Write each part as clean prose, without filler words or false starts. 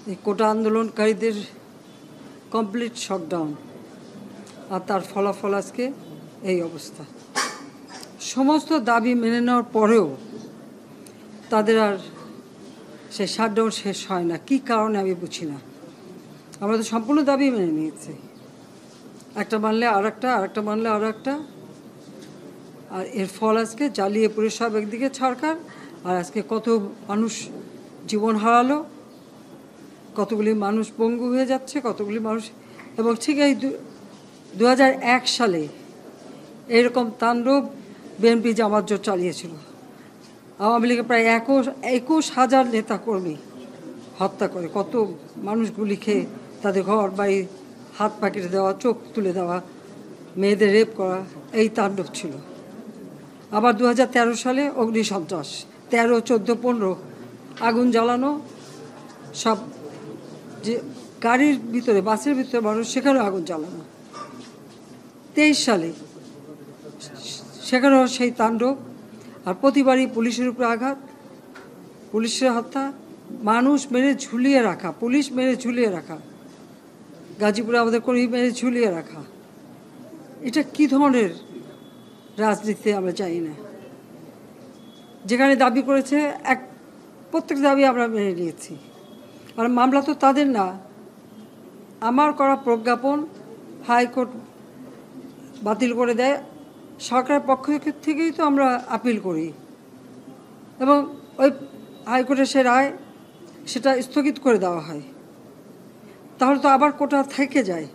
এই কোটা আন্দোলনকারীদের complete shutdown, আর তার ফলাফল আজকে এই অবস্থা। সমস্ত দাবি মেনে নেওয়ার পরেও তাদের আর সেই শাটডাউন শেষ হয় না। কী কারণে আমি বুঝি না। আমরা তো সম্পূর্ণ দাবি মেনে নিয়েছি, একটা মানলে আর একটা, আর একটা মানলে আর একটা, আর এর ফল আজকে জ্বালিয়ে পুড়ে সব একদিকে সরকার, আর আজকে কত মানুষ জীবন হারালো, কতগুলি মানুষ পঙ্গু হয়ে যাচ্ছে, কতগুলি মানুষ। এবং ঠিক এই 2001 সালে এইরকম তাণ্ডব বিএনপি জামাত জোট চালিয়েছিল। আওয়ামী লীগের প্রায় 21,000 নেতাকর্মী হত্যা করে, কত মানুষ গুলি খেয়ে তাদের ঘর বাড়ি হাত পা কেটে দেওয়া, চোখ তুলে দেওয়া, মেয়েদের রেপ করা, এই তাণ্ডব ছিল। আবার 2013 সালে অগ্নিসন্ত্রাস, 13, 14, 15 আগুন জ্বালানো, সব যে গাড়ির ভিতরে, বাসের ভিতরে মানুষ, সেখানেও আগুন জ্বালানো। 23 সালে সেখানেও সেই তাণ্ডব, আর প্রতিবারই পুলিশের উপরে আঘাত, পুলিশের হত্যা, মানুষ মেরে ঝুলিয়ে রাখা, পুলিশ মেরে ঝুলিয়ে রাখা, গাজীপুরে আমাদের কর্মী মেরে ঝুলিয়ে রাখা। এটা কি ধরনের রাজনীতি আমরা জানি না। যেখানে দাবি করেছে প্রত্যেক দাবি আমরা মেনে নিয়েছি। আর মামলা তো তাদের না, আমার করা প্রজ্ঞাপন হাইকোর্ট বাতিল করে দেয়, সরকারের পক্ষ থেকেই তো আমরা আপিল করি, এবং ওই হাইকোর্টের সে রায় সেটা স্থগিত করে দেওয়া হয়। তাহলে তো আবার কোটা থেকে যায়।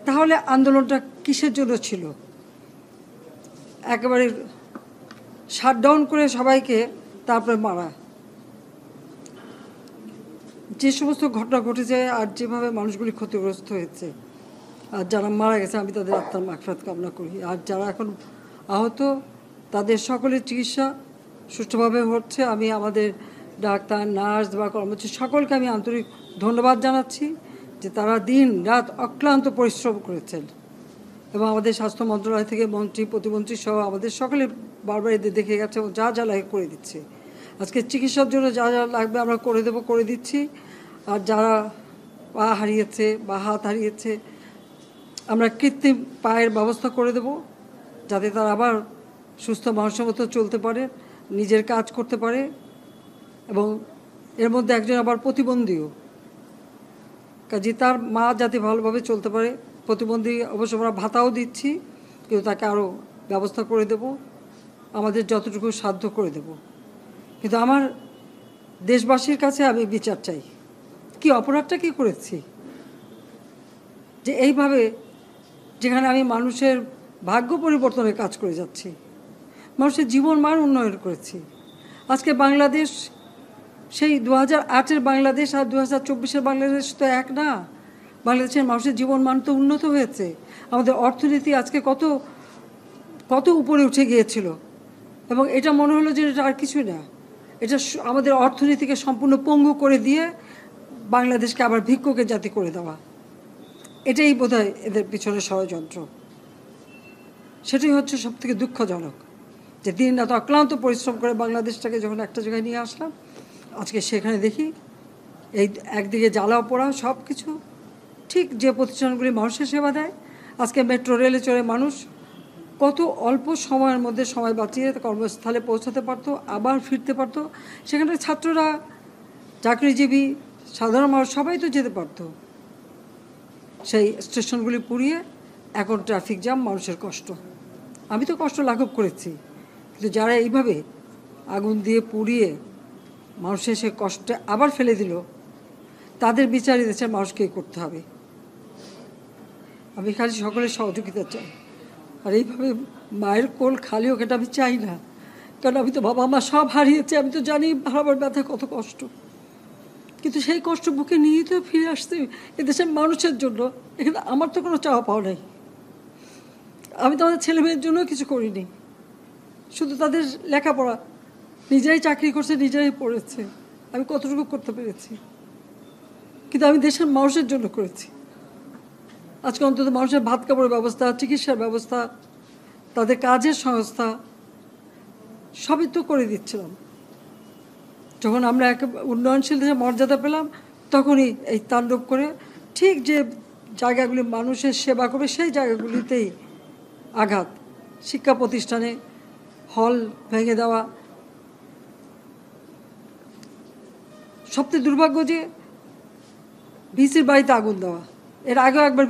তাহলে আন্দোলনটা কিসের জন্য ছিল? একেবারে শাটডাউন করে সবাইকে তারপরে মারা। যে সমস্ত ঘটনা ঘটেছে আর যেভাবে মানুষগুলি ক্ষতিগ্রস্ত হয়েছে, আর যারা মারা গেছে আমি তাদের আত্মার মাগফিরাত কামনা করি। আর যারা এখন আহত তাদের সকলের চিকিৎসা সুষ্ঠুভাবে হচ্ছে। আমি আমাদের ডাক্তার, নার্স বা কর্মচারী সকলকে আমি আন্তরিক ধন্যবাদ জানাচ্ছি যে তারা দিন রাত অক্লান্ত পরিশ্রম করেছেন, এবং আমাদের স্বাস্থ্য মন্ত্রণালয় থেকে মন্ত্রী, প্রতিমন্ত্রী সহ আমাদের সকলে বারবার এদের দেখে গেছে এবং যা যা লাগে করে দিচ্ছে। আজকে চিকিৎসার জন্য যা যা লাগবে আমরা করে দিচ্ছি। আর যারা পা হারিয়েছে বা হাত হারিয়েছে, আমরা কৃত্রিম পায়ের ব্যবস্থা করে দেব, যাতে তারা আবার সুস্থ মানুষের মতো চলতে পারে, নিজের কাজ করতে পারে। এবং এর মধ্যে একজন আবার প্রতিবন্ধীও, কাজে তার মা যাতে ভালোভাবে চলতে পারে। প্রতিবন্ধী অবশ্য আমরা ভাতাও দিচ্ছি, কিন্তু তাকে আরও ব্যবস্থা করে দেব, আমাদের যতটুকু সাধ্য করে দেব। কিন্তু আমার দেশবাসীর কাছে আমি বিচার চাই, কি অপরাধটা কি করেছি যে এইভাবে, যেখানে আমি মানুষের ভাগ্য পরিবর্তনের কাজ করে যাচ্ছি, মানুষের জীবন মান উন্নয়ন করেছি। আজকে বাংলাদেশ সেই 2008-এর বাংলাদেশ আর 2024-এর বাংলাদেশ তো এক না। বাংলাদেশের মানুষের জীবন মান তো উন্নত হয়েছে। আমাদের অর্থনীতি আজকে কত কত উপরে উঠে গিয়েছিল, এবং এটা মনে হলো যে এটা আর কিছু না। এটা আমাদের অর্থনীতিকে সম্পূর্ণ পঙ্গু করে দিয়ে বাংলাদেশকে আবার ভিক্ষুকের জাতি করে দেওয়া, এটাই বোধহয় এদের পিছনে ষড়যন্ত্র। সেটাই হচ্ছে সবথেকে দুঃখজনক, যে দিন রাত অক্লান্ত পরিশ্রম করে বাংলাদেশটাকে যখন একটা জায়গায় নিয়ে আসলাম, আজকে সেখানে দেখি এই একদিকে জ্বালাও পোড়াও সব কিছু। ঠিক যে প্রতিষ্ঠানগুলি মানুষের সেবা দেয়, আজকে মেট্রো রেলে চড়ে মানুষ কত অল্প সময়ের মধ্যে সময় বাঁচিয়ে কর্মস্থলে পৌঁছাতে পারতো, আবার ফিরতে পারতো। সেখানে ছাত্ররা, চাকরিজীবী, সাধারণ মানুষ সবাই তো যেতে পারতো। সেই স্টেশনগুলি পুড়িয়ে এখন ট্রাফিক জ্যাম, মানুষের কষ্ট। আমি তো কষ্ট লাঘব করেছি, কিন্তু যারা এইভাবে আগুন দিয়ে পুড়িয়ে মানুষের সে কষ্টে আবার ফেলে দিল, তাদের বিচার দেশের মানুষকেই করতে হবে। আমি খালি সকলের সহযোগিতা চাই। আর এইভাবে মায়ের কোল খালি হোক এটা আমি চাই না, কারণ আমি তো বাবা মা সব হারিয়েছি। আমি তো জানি হারাবার ব্যথা কত কষ্ট, কিন্তু সেই কষ্ট বুকে নিয়েই তো ফিরে আসছি এদেশের মানুষের জন্য। এখানে আমার তো কোনো চাওয়া পাওয়া নেই। আমি তো আমাদের ছেলে মেয়ের জন্য কিছু করিনি, শুধু তাদের লেখাপড়া, নিজেরাই চাকরি করছে, নিজেরাই পড়েছে, আমি কতটুকু করতে পেরেছি। কিন্তু আমি দেশের মানুষের জন্য করেছি। আজকে অন্তত মানুষের ভাত কাপড়ের ব্যবস্থা, চিকিৎসার ব্যবস্থা, তাদের কাজের সংস্থা সবই তো করে দিচ্ছিলাম। যখন আমরা এক উন্নয়নশীল দেশে মর্যাদা পেলাম, তখনই এই তাণ্ডব করে ঠিক যে জায়গাগুলি মানুষের সেবা করবে সেই জায়গাগুলিতেই আঘাত, শিক্ষা প্রতিষ্ঠানে হল ভেঙে দেওয়া। সবচেয়ে দুর্ভাগ্য যে ভিসির বাড়িতে আগুন দেওয়া। এর আগেও একবার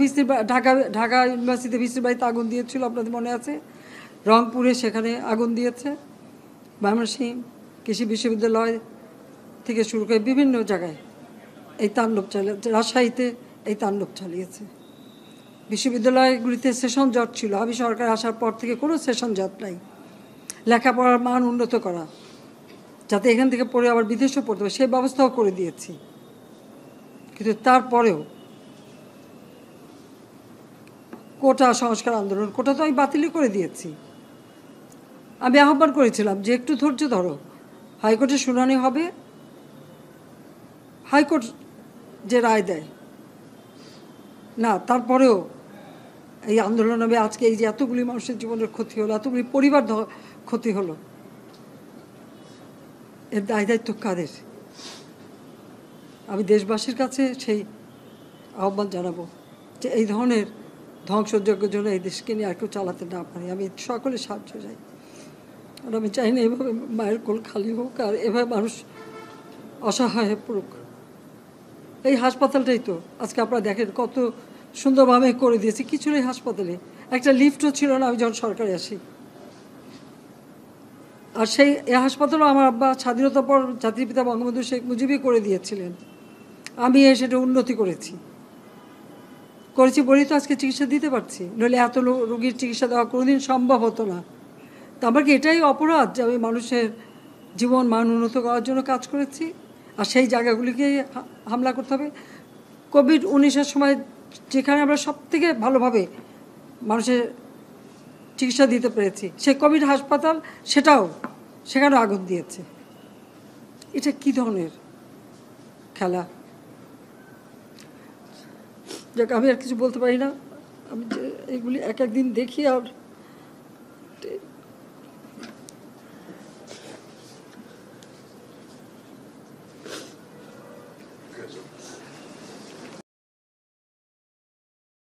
ঢাকা ইউনিভার্সিটিতে ভিসির বাড়িতে আগুন দিয়েছিল, আপনাদের মনে আছে। রংপুরে সেখানে আগুন দিয়েছে, ময়মনসিংহ কৃষি বিশ্ববিদ্যালয় থেকে শুরু করে বিভিন্ন জায়গায় এই তাণ্ডব চালিয়েছে। রাজশাহীতে এই তাণ্ডব চালিয়েছে। বিশ্ববিদ্যালয়গুলিতে সেশন জট ছিল, আমি সরকার আসার পর থেকে কোনো সেশন জট নাই। লেখাপড়ার মান উন্নত করা, যাতে এখান থেকে পড়ে আবার বিদেশেও পড়তে হবে, সেই ব্যবস্থাও করে দিয়েছি। কিন্তু তারপরেও কোটা সংস্কার আন্দোলন, কোটা তো আমি বাতিলই করে দিয়েছি। আমি আহ্বান করেছিলাম যে একটু ধৈর্য ধরো, হাইকোর্টে শুনানি হবে, হাইকোর্ট যে রায় দেয়। না, তারপরেও এই আন্দোলন হবে। আজকে এই যে এতগুলি মানুষের জীবনের ক্ষতি হলো, এতগুলি পরিবার ক্ষতি হলো, এর দায় দায়িত্ব কাদের? আমি দেশবাসীর কাছে সেই আহ্বান জানাবো যে এই ধরনের ধ্বংসযজ্ঞের জন্য এই দেশকে নিয়ে আর কেউ চালাতে না পারে। আমি সকলে সাহায্য চাই, আর আমি চাই না এভাবে মায়ের কোল খালি হোক আর এভাবে মানুষ অসহায় হয়ে পড়ুক। এই হাসপাতালটাই তো আজকে আপনারা দেখেন কত সুন্দরভাবে করে দিয়েছি। কিছু নেই হাসপাতালে, একটা লিফটও ছিল না আমি যখন সরকারে আসি। আর সেই এই হাসপাতালও আমার আব্বা স্বাধীনতার পর জাতির পিতা বঙ্গবন্ধু শেখ মুজিবই করে দিয়েছিলেন। আমি সেটা উন্নতি করেছি বলেই তো আজকে চিকিৎসা দিতে পারছি, নইলে এত রোগীর চিকিৎসা দেওয়া কোনোদিন সম্ভব হতো না। তো আমার কি এটাই অপরাধ যে আমি মানুষের জীবন মান উন্নত করার জন্য কাজ করেছি, আর সেই জায়গাগুলিকে হামলা করতে হবে? কোভিড-19-এর সময় যেখানে আমরা সব থেকে ভালোভাবে মানুষের চিকিৎসা দিতে পেরেছি, সেই কোভিড হাসপাতাল সেখানেও আগুন দিয়েছে। এটা কি ধরনের খেলা? যাক, আমি আর কিছু বলতে পারি না। আমি যে এগুলি এক একদিন দেখি আর